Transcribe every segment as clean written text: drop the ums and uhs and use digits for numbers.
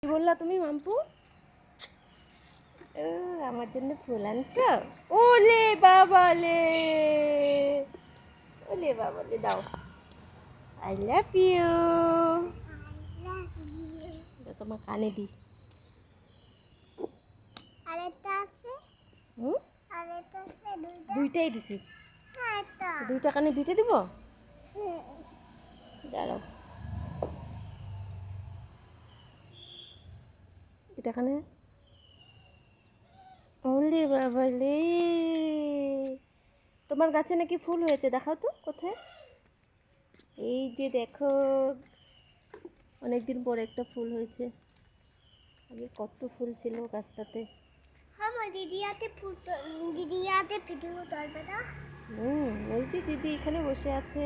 কি বললা তুমি মাম্পু? ও আমার জন্য ফুল আনছো? ওলে বাবালে, ওলে বাবালে, দাও। I love you. তোমার কানে দি। দুইটাই দিছি। দুইটা কানে দুইটা দিব। দাঁড়াও, এটা কানে। ওলে বাবালে, তোমার গাছে নাকি ফুল হয়েছে, দেখাও তো কোথায়। এই যে দেখো, অনেকদিন পর একটা ফুল হয়েছে। আগে কত ফুল ছিল গাছটাতে। ওই যে দিদি এখানে বসে আছে।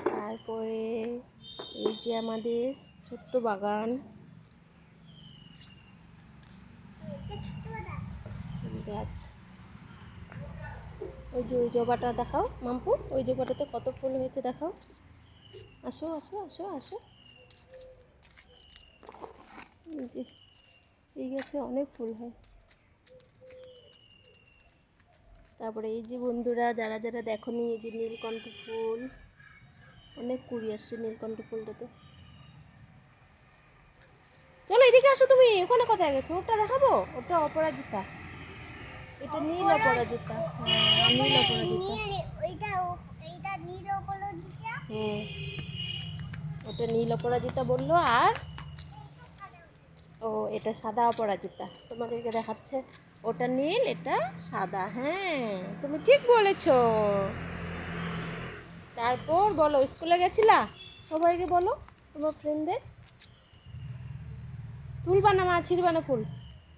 তারপরে এই যে আমাদের ছোট্ট বাগান গাছ। ওই যে ওই জবাটা দেখাও মাম্পু, ওই জবাটাতে কত ফুল হয়েছে দেখাও। আসো আসো আসো আসো। এই যে এই গাছে অনেক ফুল হয়। তারপরে এই যে বন্ধুরা, যারা যারা দেখোনি, এই যে নীলকণ্ঠ ফুল, অনেক কুড়ি আসছে নীলকণ্ঠ ফুলটাতে। চলো এদিকে আসো তুমি, ওখানে কোথায় গেছো? ওটা দেখাবো, ওটা অপরাজিতা, এটা নীল অপরাজিতা। হ্যাঁ নীল অপরাজিতা। ওটা নীল অপরাজিতা বললো। আর ও এটা সাদা অপরাজিতা, তোমাদেরকে দেখাচ্ছে। ওটা নীল, এটা সাদা। হ্যাঁ তুমি ঠিক বলেছো। তারপর বলো, স্কুলে গেছিলা? সবাইকে বলো, তোমার ফ্রেন্ডদের। তুলবা না মা, ছিড়বা না ফুল,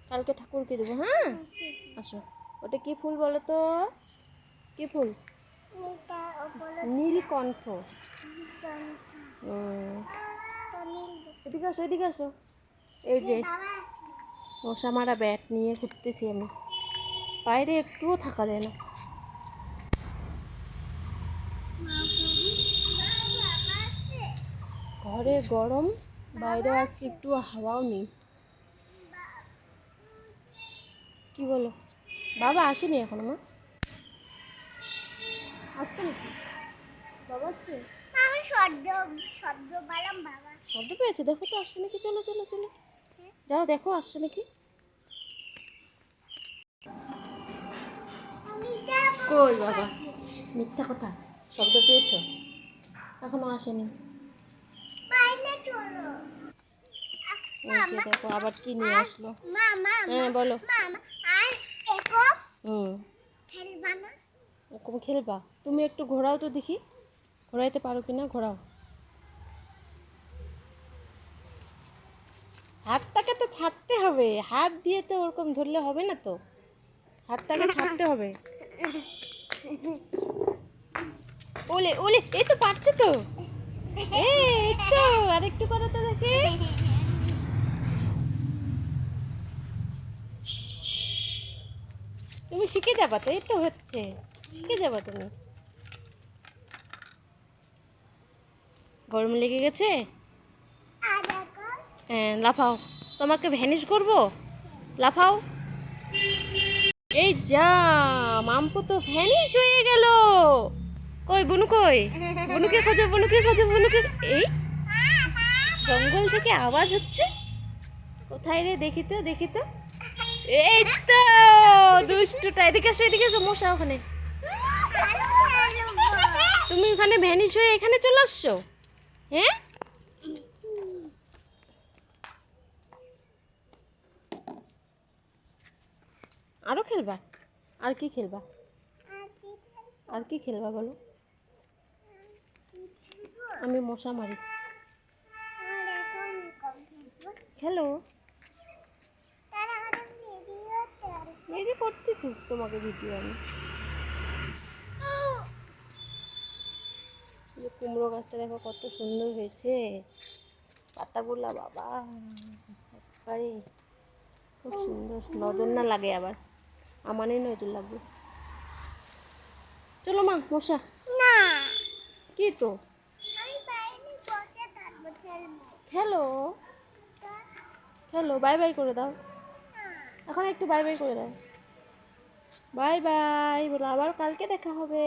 কালকে ঠাকুরকে দেবো। হ্যাঁ আসো। ওটা কি ফুল বলো তো? কি ফুল? নীলকণ্ঠ। এদিকে আসো, এদিকে আসো। এই যে মশা মারা ব্যাট নিয়ে ঘুরতেছি আমি, বাইরে একটুও থাকা যায় না। ঘরে গরম, বাইরে আজকে একটু হাওয়াও নেই। কি বলো? বাবা আসেনি এখনো মা? আসছে নাকি? বাবা আসছে? শব্দ পেয়েছে, দেখো তো আসছে নাকি। চলো চলো চলো, যাও দেখো আসছে নাকি। কই বাবা, মিথ্যা কথা। শব্দ পেয়েছো? এখনো আসেনি। দেখো আবার কি নিয়ে আসলো। হ্যাঁ বলো। ওরকম খেলবা? তুমি একটু ঘোরাও তো দেখি, ঘোরাইতে পারো কিনা, ঘোরাও। হাতটাকে তো ছাড়তে হবে, হাত দিয়ে তো ওরকম ধরলে হবে না তো, হাতটাকে ছাড়তে হবে। ওলে ওলে, এই তো পারছে তো। এই তো আরেকটু করো তো দেখি। তুমি শিখে যাবা তো, এই তো হচ্ছে, শিখে যাবা তুমি। গরম লেগে গেছে? হ্যাঁ লাফাও, তোমাকে ভ্যানিশ করবো, লাফাও। এই যা, মাম্পু তো ভ্যানিশ হয়ে গেল। কই বুনু, কই বুনুকে খোঁজো, বুনুকে খোঁজো, বুনুকে। এই জঙ্গল থেকে আওয়াজ হচ্ছে, কোথায় রে? দেখি তো দেখি তো। এই তো দুষ্টুটা, এদিকে আসো, এদিকে আসো। মশা ওখানে, তুমি ওখানে ভ্যানিশ হয়ে এখানে চলে আসছো। হ্যাঁ আরো খেলবা? আর কি খেলবা? আর কি খেলবা বলো? আমি মশা মারি। খেলো, এই করতেছি তোমাকে ভিডিও আমি। কুমড়ো গাছটা দেখো কত সুন্দর হয়েছে, পাতাগুলা বাবা একবারে খুব সুন্দর। নজর না লাগে আবার, আমারই নজর লাগবে। চলো মা, মশা না কি তো, খেলো খেলো, বাই বাই করে দাও। এখন একটু বাই বাই করে দাও। বাই বাই বলো, আবার কালকে দেখা হবে।